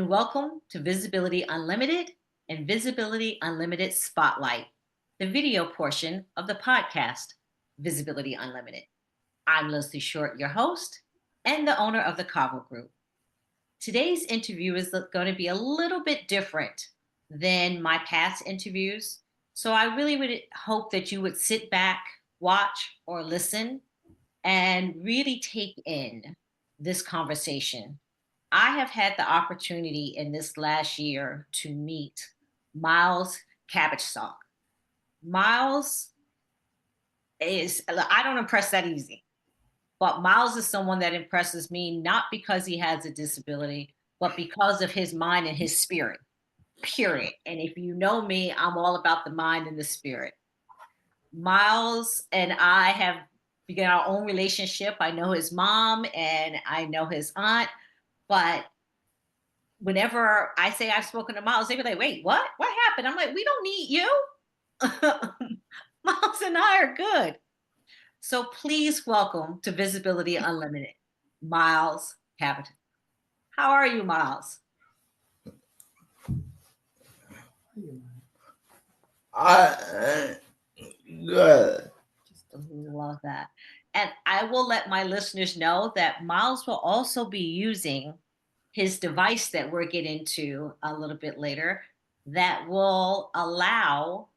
and welcome to Visibility Unlimited and Visibility Unlimited Spotlight, the video portion of the podcast, Visibility Unlimited. I'm Leslie Short, your host and the owner of the Cavu Group. Today's interview is going to be a little bit different than my past interviews, so I really would hope that you would sit back, watch, or listen and really take in this conversation. I have had the opportunity in this last year to meet Myles Cabbagestalk. Myles I don't impress that easy, but Myles is someone that impresses me not because he has a disability, but because of his mind and his spirit, period. And if you know me, I'm all about the mind and the spirit. Myles and I have begun our own relationship. I know his mom and I know his aunt, but whenever I say I've spoken to Myles, they be like, wait, what? What happened? I'm like, we don't need you. Myles and I are good. So please welcome to Visibility Unlimited, Myles Cabbagestalk. How are you, Myles? Good. Just love that. And I will let my listeners know that Myles will also be using his device that we'll get into a little bit later that will allow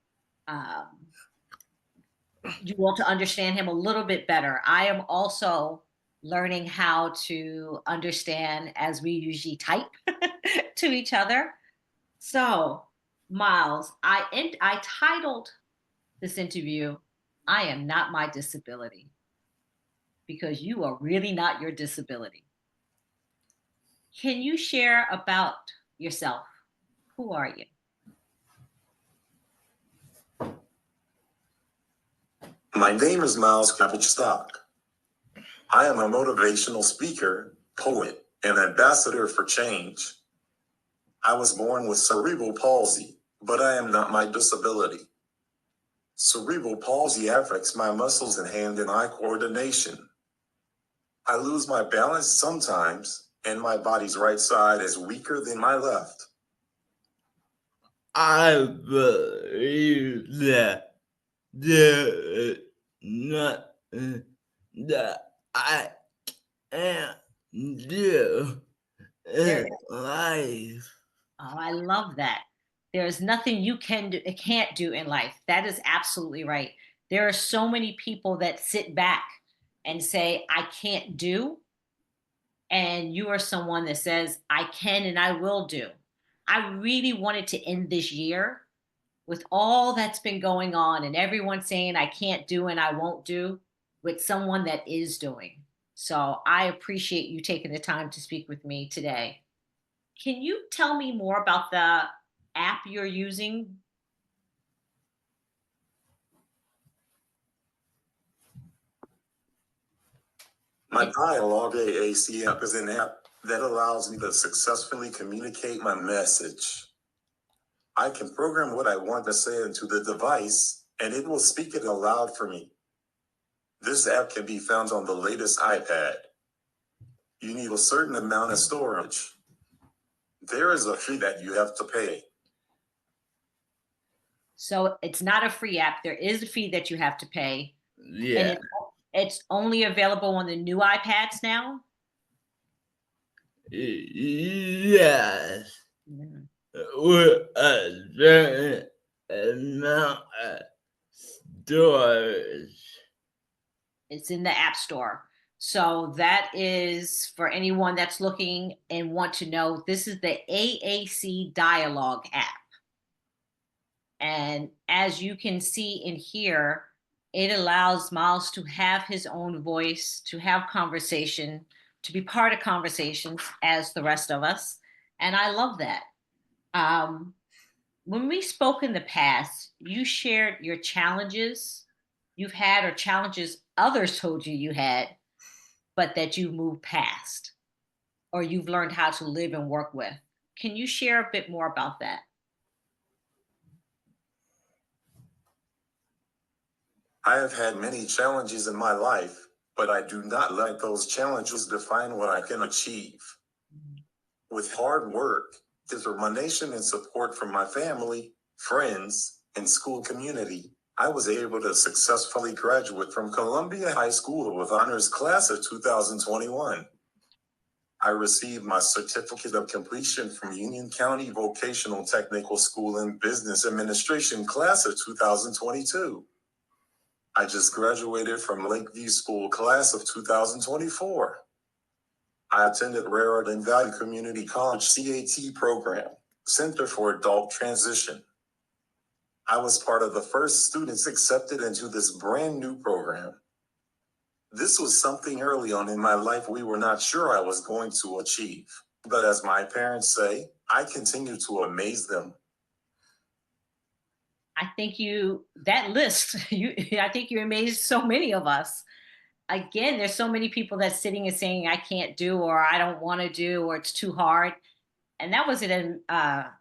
you all to understand him a little bit better. I am also learning how to understand as we usually type to each other. So, Myles, I titled this interview, I Am Not My Disability, because you are really not your disability. Can you share about yourself? Who are you? My name is Myles Cabbagestalk. I am a motivational speaker, poet, and ambassador for change. I was born with cerebral palsy, but I am not my disability. Cerebral palsy affects my muscles and hand and eye coordination. I lose my balance sometimes, and my body's right side is weaker than my left. I believe that not that I can't do in life. Oh, I love that. There's nothing you can't do in life. That is absolutely right. There are so many people that sit back and say, I can't do. And you are someone that says, I can and I will do. I really wanted to end this year with all that's been going on and everyone saying, I can't do and I won't do, with someone that is doing. So I appreciate you taking the time to speak with me today. Can you tell me more about the app you're using? My Dialogue AAC app is an app that allows me to successfully communicate my message. I can program what I want to say into the device, and it will speak it aloud for me. This app can be found on the latest iPad. You need a certain amount of storage. There is a fee that you have to pay. So it's not a free app. There is a fee that you have to pay. Yeah. And it's only available on the new iPads now? Yes. Mhm. With a certain amount of storage. It's in the App Store. So that is for anyone that's looking and want to know, this is the AAC Dialogue App. And as you can see in here, it allows Myles to have his own voice, to have conversation, to be part of conversations as the rest of us. And I love that. When we spoke in the past, you shared your challenges you've had or challenges others told you you had, but that you moved past or you've learned how to live and work with. Can you share a bit more about that? I have had many challenges in my life, but I do not let those challenges define what I can achieve. With hard work, determination, and support from my family, friends, and school community, I was able to successfully graduate from Columbia High School with honors class of 2021. I received my certificate of completion from Union County Vocational Technical School in Business Administration class of 2022. I just graduated from Lakeview School class of 2024. I attended Raritan Valley Community College CAT program, Center for Adult Transition. I was part of the first students accepted into this brand new program. This was something early on in my life we were not sure I was going to achieve. But as my parents say, I continue to amaze them. I think that list, I think you amazed so many of us. Again, there's so many people that's sitting and saying, I can't do, or I don't want to do, or it's too hard. And that was an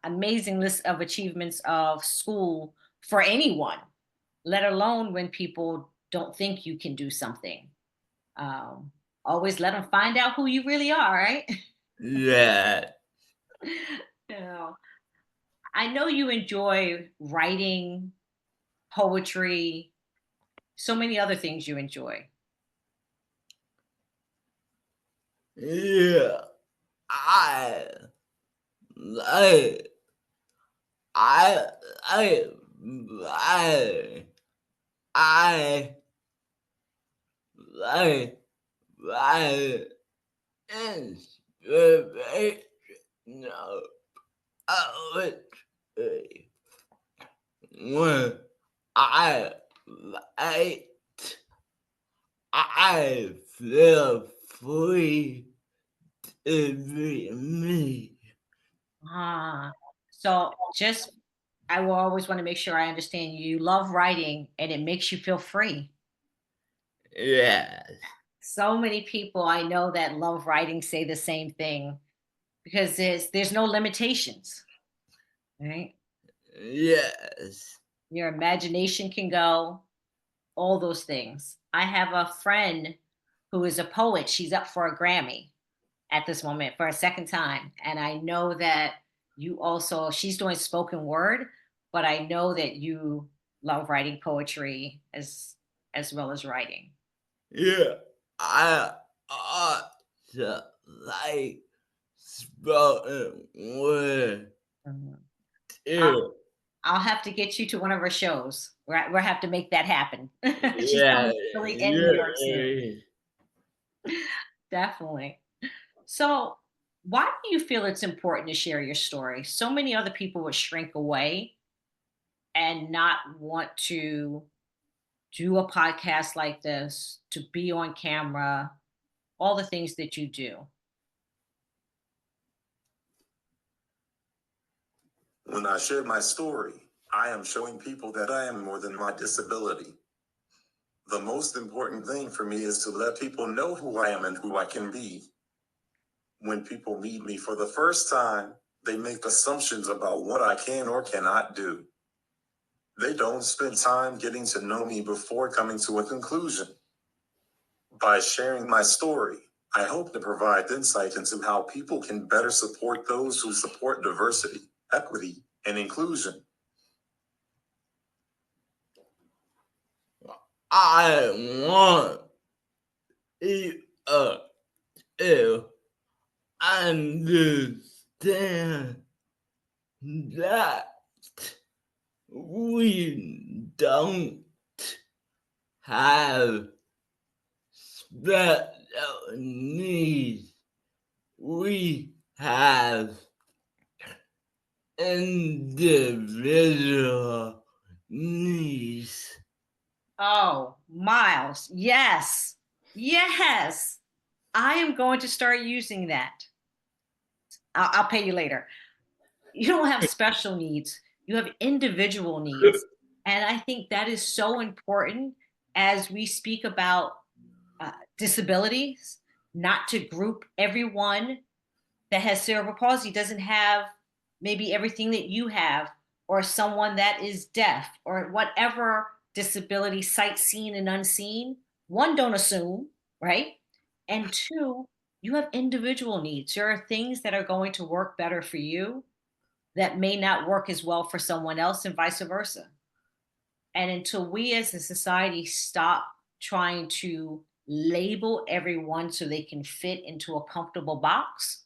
amazing list of achievements of school for anyone, let alone when people don't think you can do something. Um, Always let them find out who you really are, right? Yeah. You know, I know you enjoy writing, poetry, so many other things you enjoy. Yeah. I like I I I I like I inspiration of poetry when I write I feel free to be me. Ah, so just I will always want to make sure I understand you love writing and it makes you feel free. Yes. So many people I know that love writing say the same thing because there's no limitations, right? Yes. Your imagination can go, all those things. I have a friend who is a poet. She's up for a Grammy at this moment for a second time. And I know that you also, she's doing spoken word, but I know that you love writing poetry as well as writing. Yeah. I also like spoken word Mhm. I'll, too. I'll have to get you to one of her shows. We'll have to make that happen. She's Yeah. coming to Philly and New York soon. Yeah. Definitely. So, why do you feel it's important to share your story? So many other people would shrink away and not want to do a podcast like this, to be on camera, all the things that you do. When I share my story, I am showing people that I am more than my disability. The most important thing for me is to let people know who I am and who I can be. When people meet me for the first time, they make assumptions about what I can or cannot do. They don't spend time getting to know me before coming to a conclusion. By sharing my story, I hope to provide insight into how people can better support those who support diversity, equity, and inclusion. I want you to understand that we don't have special needs. We have individual needs. Oh, Miles. Yes. Yes. I am going to start using that. I'll pay you later. You don't have special needs, you have individual needs. And I think that is so important as we speak about disabilities, not to group everyone that has cerebral palsy doesn't have maybe everything that you have, or someone that is deaf, or whatever disability, sight seen and unseen. One, don't assume, right? And two, You have individual needs. There are things that are going to work better for you that may not work as well for someone else, and vice versa. And until we as a society stop trying to label everyone so they can fit into a comfortable box,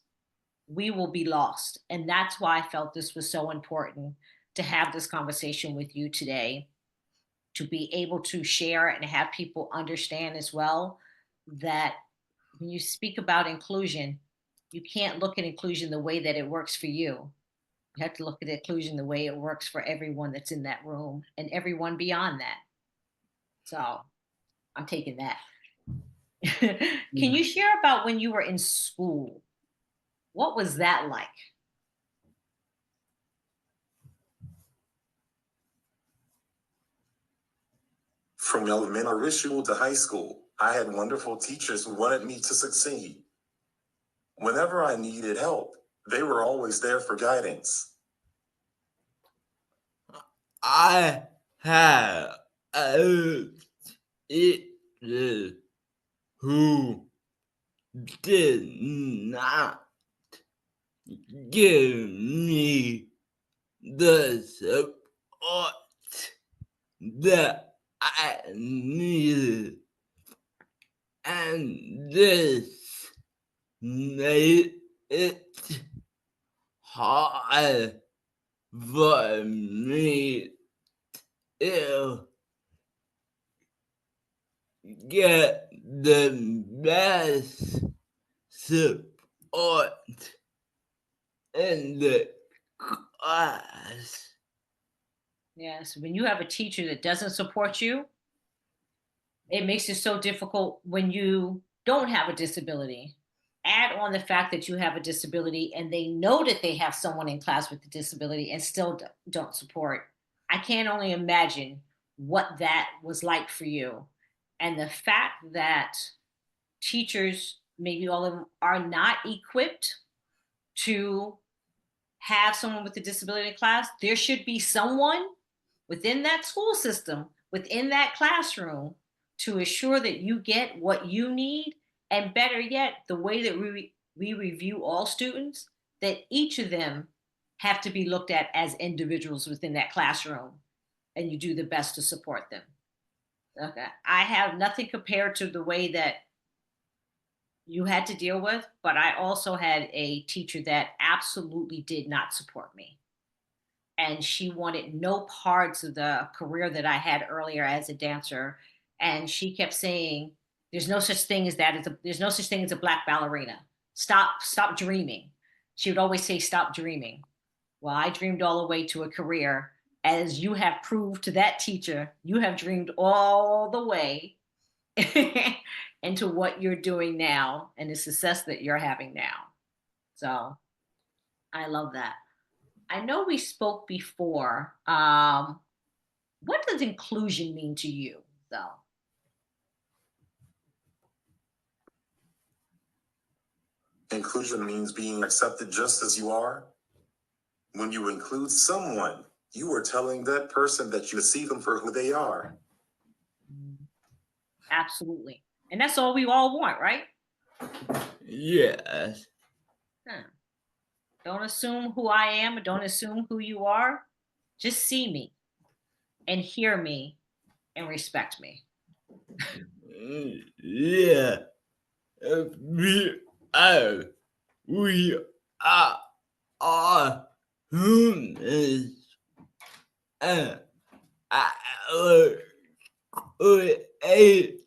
we will be lost. And that's why I felt this was so important to have this conversation with you today, to be able to share and have people understand as well that when you speak about inclusion, you can't look at inclusion the way that it works for you. You have to look at inclusion the way it works for everyone that's in that room and everyone beyond that. So I'm taking that. Can you share about when you were in school? What was that like? From elementary school to high school, I had wonderful teachers who wanted me to succeed. Whenever I needed help, they were always there for guidance. I have a teacher who did not give me the support that I needed, and this made it hard for me to get the best support in the class. Yes, when you have a teacher that doesn't support you, it makes it so difficult when you don't have a disability. Add on the fact that you have a disability and they know that they have someone in class with a disability and still don't support. I can't only imagine what that was like for you. And the fact that teachers, maybe all of them, are not equipped to have someone with a disability in class, there should be someone within that school system, within that classroom, to assure that you get what you need. And better yet, the way that we review all students, that each of them have to be looked at as individuals within that classroom, and you do the best to support them. Okay. I have nothing compared to the way that you had to deal with, but I also had a teacher that absolutely did not support me. And she wanted no parts of the career that I had earlier as a dancer. And she kept saying, "There's no such thing as that. There's no such thing as a black ballerina. Stop dreaming." She would always say, "Stop dreaming." Well, I dreamed all the way to a career, as you have proved to that teacher. You have dreamed all the way into what you're doing now and the success that you're having now. So I love that. I know we spoke before. What does inclusion mean to you, though? Inclusion means being accepted just as you are. When you include someone, you are telling that person that you see them for who they are. Absolutely. And that's all we all want, right? Yes. Huh. Don't assume who I am, don't assume who you are. Just see me and hear me and respect me. Yeah. We are. We are all humans. And our creator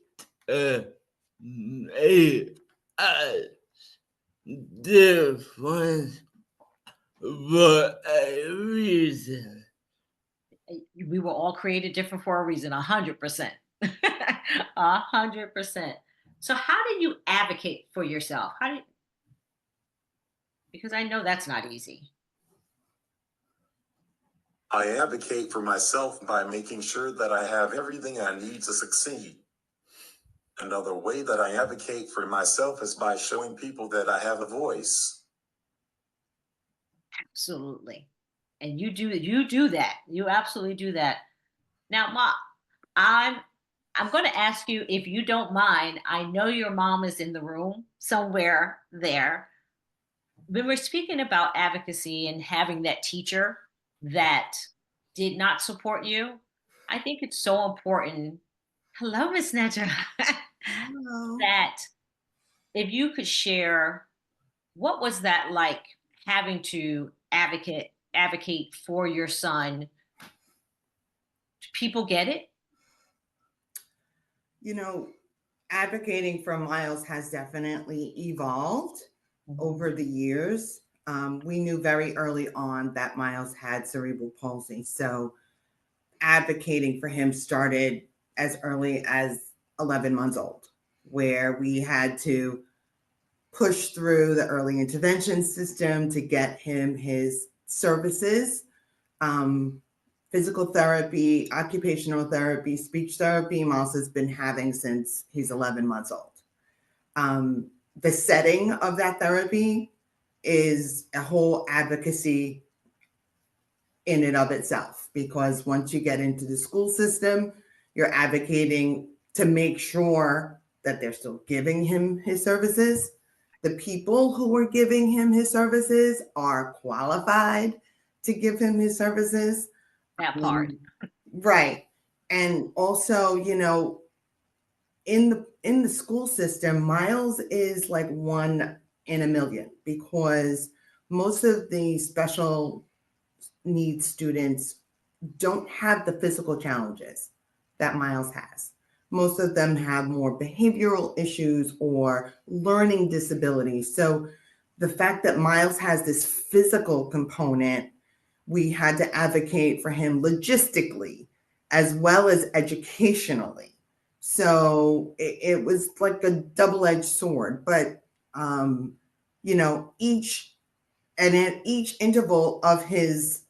made us different for a reason. We were all created different for a reason, 100%. 100%. So how do you advocate for yourself? Because I know that's not easy. I advocate for myself by making sure that I have everything I need to succeed. Another way that I advocate for myself is by showing people that I have a voice. Absolutely. And you do that. You absolutely do that. Now, Ma, I'm I'm going to ask you, if you don't mind, I know your mom is in the room somewhere there. When we're speaking about advocacy and having that teacher that did not support you, I think it's so important. Hello, Miss Nedra. Hello. That if you could share, what was that like, having to advocate for your son? Do people get it? You know, advocating for Myles has definitely evolved over the years. We knew very early on that Myles had cerebral palsy. So advocating for him started as early as 11 months old, where we had to push through the early intervention system to get him his services. Physical therapy, occupational therapy, speech therapy, Myles has been having since he's 11 months old. The setting of that therapy is a whole advocacy in and of itself, because once you get into the school system, you're advocating to make sure that they're still giving him his services. The people who are giving him his services are qualified to give him his services. That part. Right. And also, you know, in the school system, Myles is like one in a million, because most of the special needs students don't have the physical challenges that Myles has. Most of them have more behavioral issues or learning disabilities. So the fact that Myles has this physical component, we had to advocate for him logistically as well as educationally. So it was like a double-edged sword. But you know, at each interval of his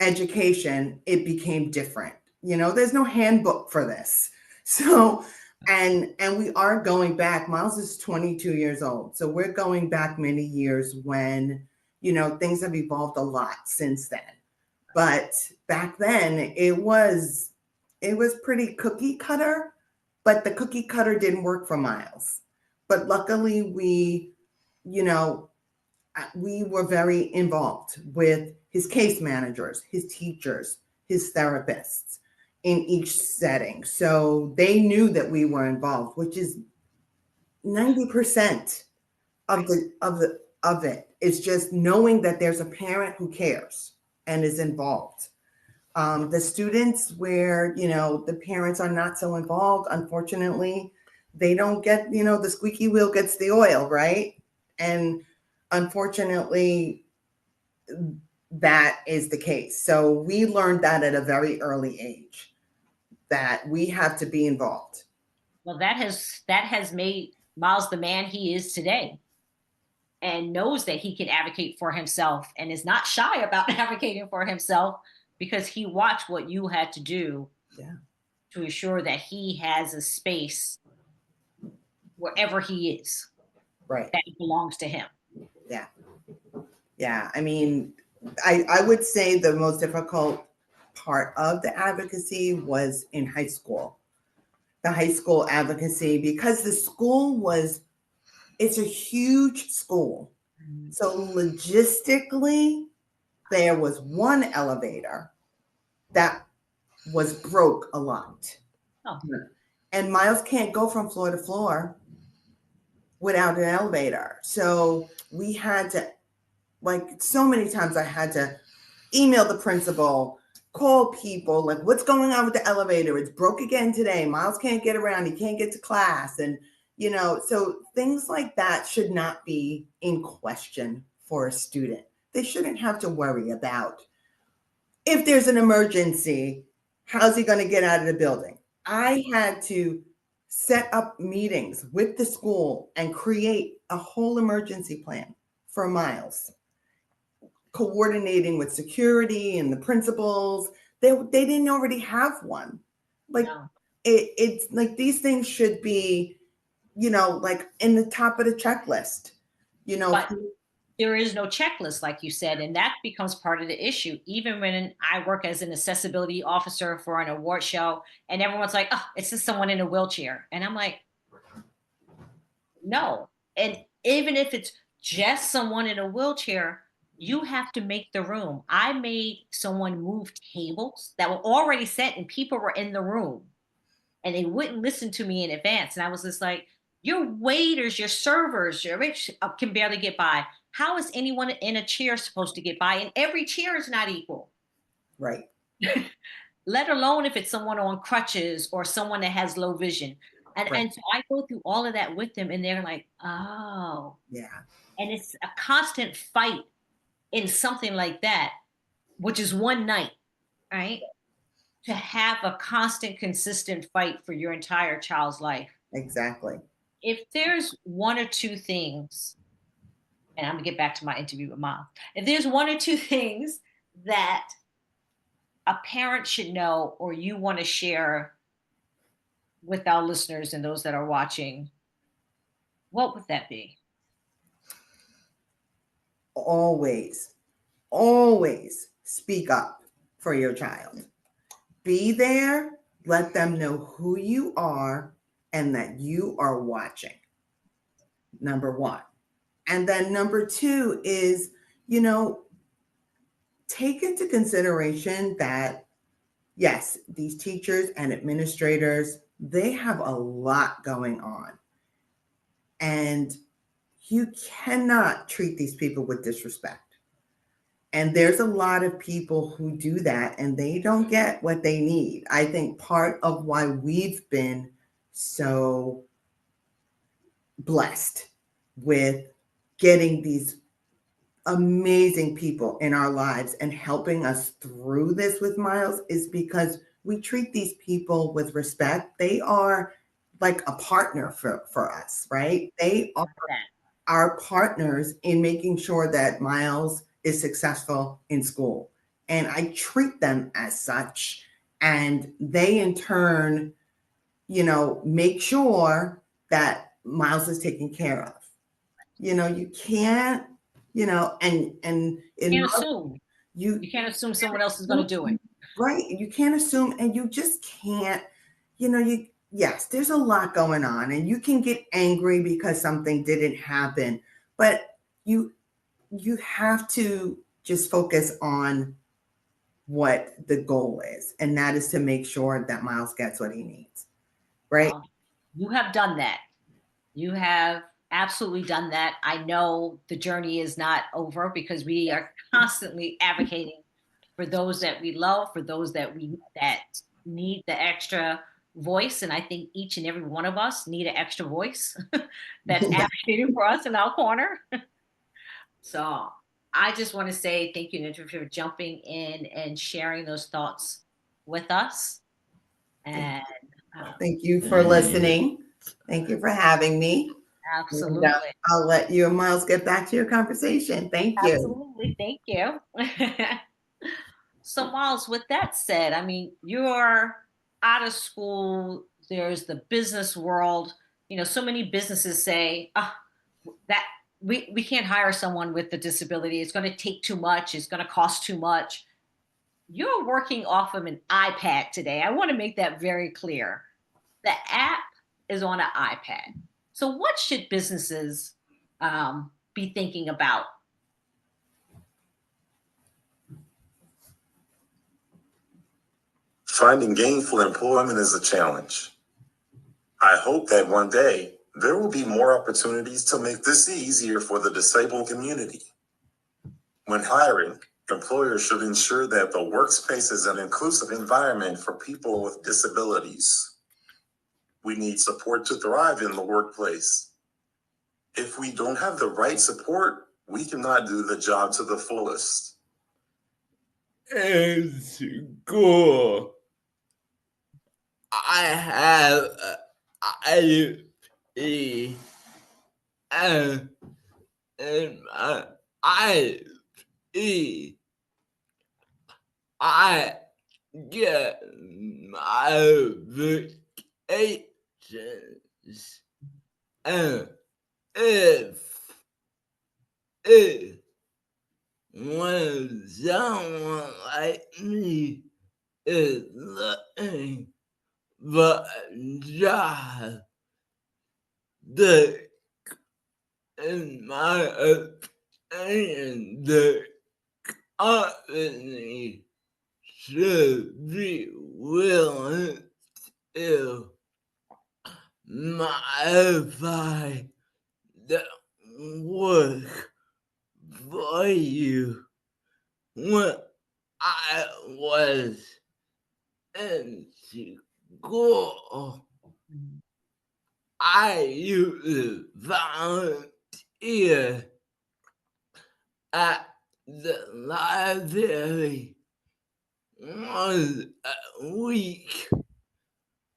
education, it became different. You know, there's no handbook for this. So, and we are going back. Myles is 22 years old. So we're going back many years when, you know, things have evolved a lot since then. But back then it was pretty cookie cutter, but the cookie cutter didn't work for Myles. But luckily we, you know, we were very involved with his case managers, his teachers, his therapists in each setting. So they knew that we were involved, which is 90% of it. It's just knowing that there's a parent who cares and is involved. The students where, you know, the parents are not so involved, unfortunately, they don't get, you know, the squeaky wheel gets the oil, right? And unfortunately, that is the case. So we learned that at a very early age, that we have to be involved. Well, that has made Myles the man he is today, and knows that he can advocate for himself and is not shy about advocating for himself, because he watched what you had to do to ensure that he has a space wherever he is, Right. that belongs to him. Yeah. Yeah. I mean, I would say the most difficult part of the advocacy was in high school. The high school advocacy, because the school it's a huge school. So logistically, there was one elevator that was broke a lot. Oh. And Myles can't go from floor to floor without an elevator. So we had to, like, so many times I had to email the principal, call people, like, what's going on with the elevator? It's broke again today. Myles can't get around. He can't get to class. And, you know, so things like that should not be in question for a student. They shouldn't have to worry about, if there's an emergency, how's he going to get out of the building? I had to set up meetings with the school and create a whole emergency plan for Myles, coordinating with security and the principals. They didn't already have one. Like, no. It's like, these things should be, you know, like in the top of the checklist, you know. there is no checklist, like you said, and that becomes part of the issue. Even when I work as an accessibility officer for an award show, and everyone's like, "Oh, it's just someone in a wheelchair," and I'm like, "No." And even if it's just someone in a wheelchair, you have to make the room. I made someone move tables that were already set, and people were in the room, and they wouldn't listen to me in advance. And I was just like, your waiters, your servers, your rich can barely get by. How is anyone in a chair supposed to get by? And every chair is not equal, Right. let alone if it's someone on crutches or someone that has low vision. And, Right. and so I go through all of that with them, and they're like, oh. Yeah. And it's a constant fight in something like that, which is one night, right? To have a constant, consistent fight for your entire child's life. Exactly. If there's one or two things, and I'm gonna get back to my interview with Mom, if there's one or two things that a parent should know or you want to share with our listeners and those that are watching, what would that be? Always, always speak up for your child. Be there, let them know who you are and that you are watching. Number one. And then number two is, take into consideration that, yes, these teachers and administrators, they have a lot going on. And you cannot treat these people with disrespect. And there's a lot of people who do that and they don't get what they need. I think part of why we've been so blessed with getting these amazing people in our lives and helping us through this with Myles is because we treat these people with respect. They are like a partner for us, right? They are our partners in making sure that Myles is successful in school. And I treat them as such. And they in turn, make sure that Myles is taken care of. You can't, and in You can't assume. you You can't assume someone else is going to do it. right. You can't assume, and you just can't, yes, there's a lot going on, and you can get angry because something didn't happen, but you have to just focus on what the goal is, and that is to make sure that Myles gets what he needs. Right. You have done that. You have absolutely done that. I know the journey is not over because we are constantly advocating for those that we love, for those that need the extra voice. And I think each and every one of us need an extra voice that's advocating for us in our corner. So I just want to say thank you, Ninja, for jumping in and sharing those thoughts with us. And thank you for listening. Thank you for having me. Absolutely. And, I'll let you and Myles get back to your conversation. Thank you. Absolutely. Thank you. So, Myles, with that said, I mean, you're out of school. There's the business world. So many businesses say, that we can't hire someone with a disability. It's going to take too much. It's going to cost too much. You're working off of an iPad today. I want to make that very clear. The app is on an iPad. So what should businesses be thinking about? Finding gainful employment is a challenge. I hope that one day there will be more opportunities to make this easier for the disabled community. When hiring, employers should ensure that the workspace is an inclusive environment for people with disabilities. We need support to thrive in the workplace. If we don't have the right support, we cannot do the job to the fullest. In school, I have IE and IE. I get my vacations, and if is when someone like me is looking for a job that, in my opinion, the company should be willing to modify the work for you. When I was in school, I used to volunteer at the library once a week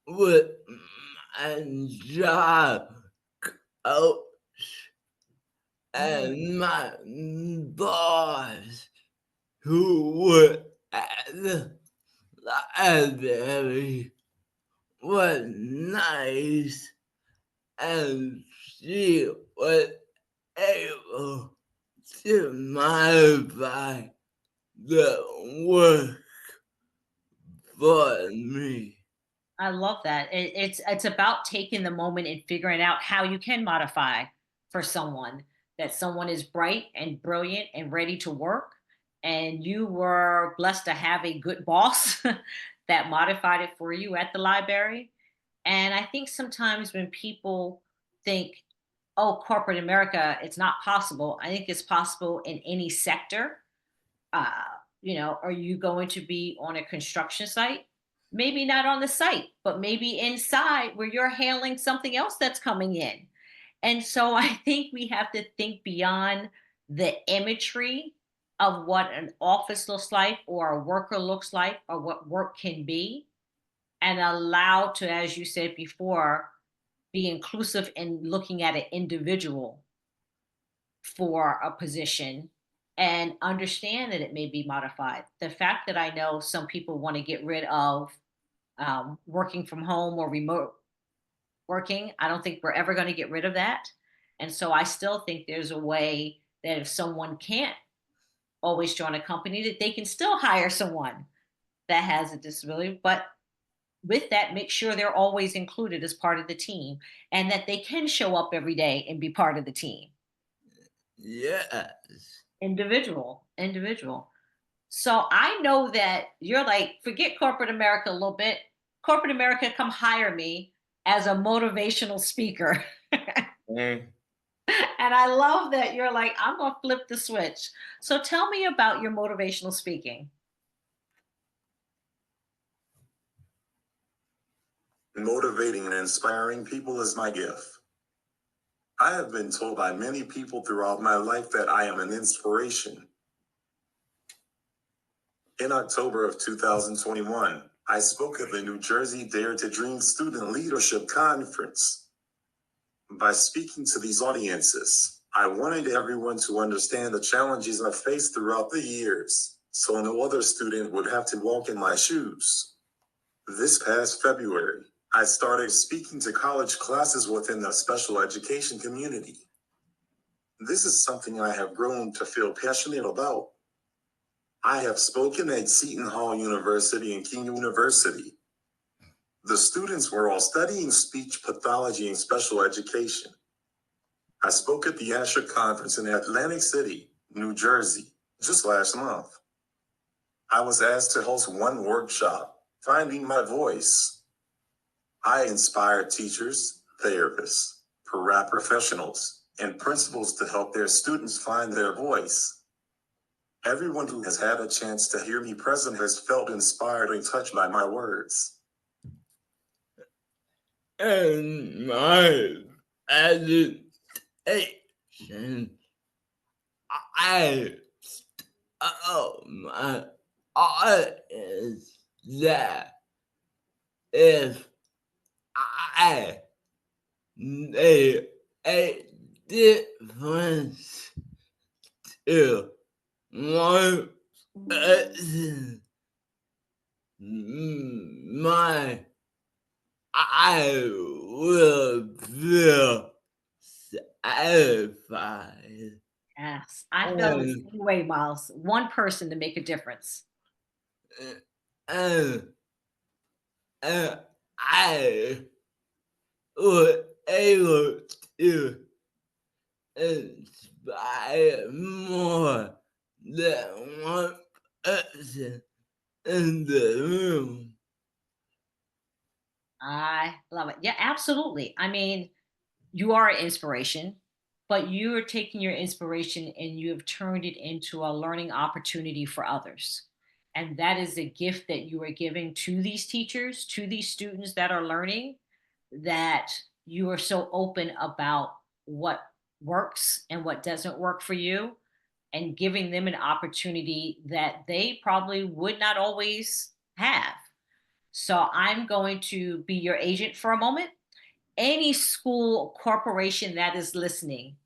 with my job coach and my boss, who worked at the library, was nice, and she was able to modify the work for me. I love that. It's about taking the moment and figuring out how you can modify for someone, that someone is bright and brilliant and ready to work, and you were blessed to have a good boss that modified it for you at the library. And I think sometimes when people think, oh, corporate America, it's not possible, I think it's possible in any sector. uh, are you going to be on a construction site? Maybe not on the site, but maybe inside where you're handling something else that's coming in. And so I think we have to think beyond the imagery of what an office looks like or a worker looks like or what work can be, and allow to, as you said before, be inclusive in looking at an individual for a position and understand that it may be modified. The fact that I know some people want to get rid of working from home or remote working, I don't think we're ever going to get rid of that. And so I still think there's a way that if someone can't always join a company, that they can still hire someone that has a disability. But with that, make sure they're always included as part of the team and that they can show up every day and be part of the team. Yes. Individual. So I know that you're like, forget corporate America a little bit. Corporate America, come hire me as a motivational speaker. Mm. And I love that you're like, I'm going to flip the switch. So tell me about your motivational speaking. Motivating and inspiring people is my gift. I have been told by many people throughout my life that I am an inspiration. In October of 2021, I spoke at the New Jersey Dare to Dream Student Leadership Conference. By speaking to these audiences, I wanted everyone to understand the challenges I faced throughout the years, so no other student would have to walk in my shoes. This past February, I started speaking to college classes within the special education community. This is something I have grown to feel passionate about. I have spoken at Seton Hall University and King University. The students were all studying speech pathology and special education. I spoke at the Asher Conference in Atlantic City, New Jersey, just last month. I was asked to host one workshop, Finding My Voice. I inspired teachers, therapists, paraprofessionals, and principals to help their students find their voice. Everyone who has had a chance to hear me present has felt inspired and touched by my words. And my education, I my audience that if I made a difference to one person, I will feel satisfied. Yes, I feel the same way, Myles. One person to make a difference. I was able to inspire more than one person in the room. I love it. Yeah, absolutely. I mean, you are an inspiration, but you are taking your inspiration and you have turned it into a learning opportunity for others. And that is a gift that you are giving to these teachers, to these students that are learning, that you are so open about what works and what doesn't work for you, and giving them an opportunity that they probably would not always have. So I'm going to be your agent for a moment. Any school corporation that is listening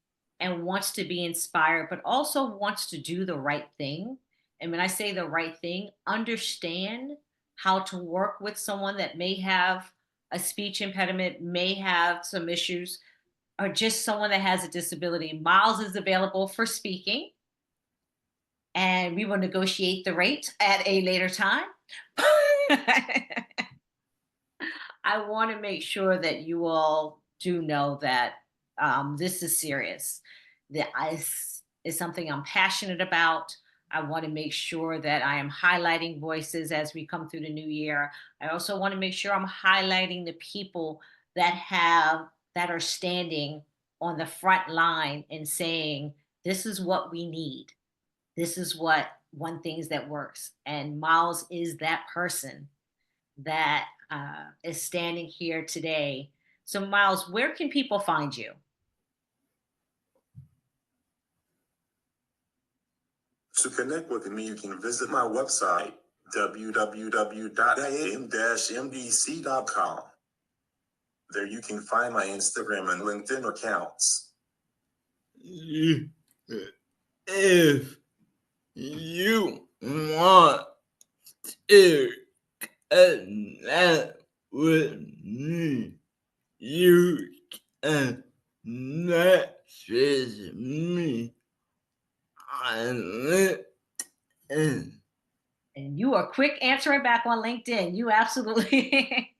and wants to be inspired, but also wants to do the right thing. And when I say the right thing, understand how to work with someone that may have a speech impediment, may have some issues, or just someone that has a disability. Myles is available for speaking, and we will negotiate the rate at a later time. I want to make sure that you all do know that this is serious. That is something I'm passionate about. I want to make sure that I am highlighting voices as we come through the new year. I also want to make sure I'm highlighting the people that are standing on the front line and saying, this is what we need. This is what one things that works. And Myles is that person that is standing here today. So, Myles, where can people find you? To connect with me, you can visit my website, www.am-mdc.com. There you can find my Instagram and LinkedIn accounts. If you want to connect with me, you can message me on LinkedIn. And you are quick answering back on LinkedIn. You absolutely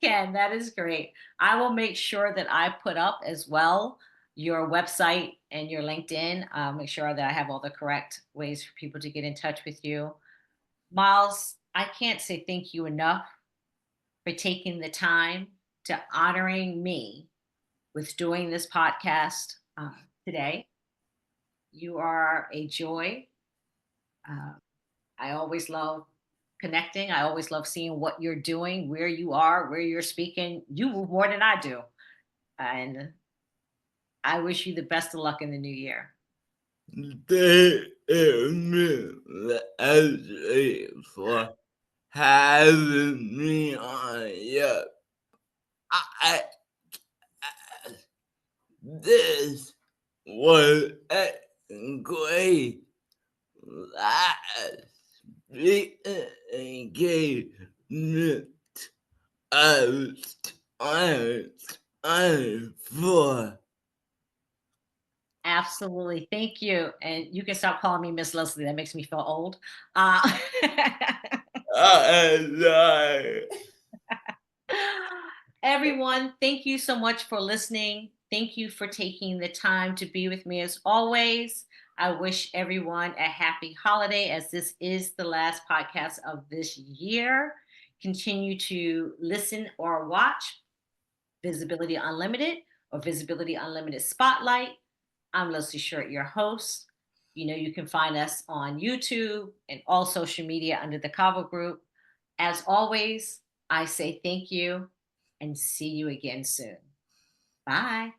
can. That is great. I will make sure that I put up as well your website and your LinkedIn. Make sure that I have all the correct ways for people to get in touch with you. Myles, I can't say thank you enough for taking the time to honoring me with doing this podcast today. You are a joy. Uh, I always love connecting. I always love seeing what you're doing, where you are, where you're speaking. You move more than I do. And I wish you the best of luck in the new year. Thank you actually for having me on. Yeah, I, this was a great last engagement. I was time for. Absolutely. Thank you. And you can stop calling me Miss Leslie. That makes me feel old. Uh, Everyone, thank you so much for listening. Thank you for taking the time to be with me as always. I wish everyone a happy holiday, as this is the last podcast of this year. Continue to listen or watch Visibility Unlimited or Visibility Unlimited Spotlight. I'm Leslie Short, your host. You know, you can find us on YouTube and all social media under the Cavu Group. As always, I say thank you and see you again soon. Bye.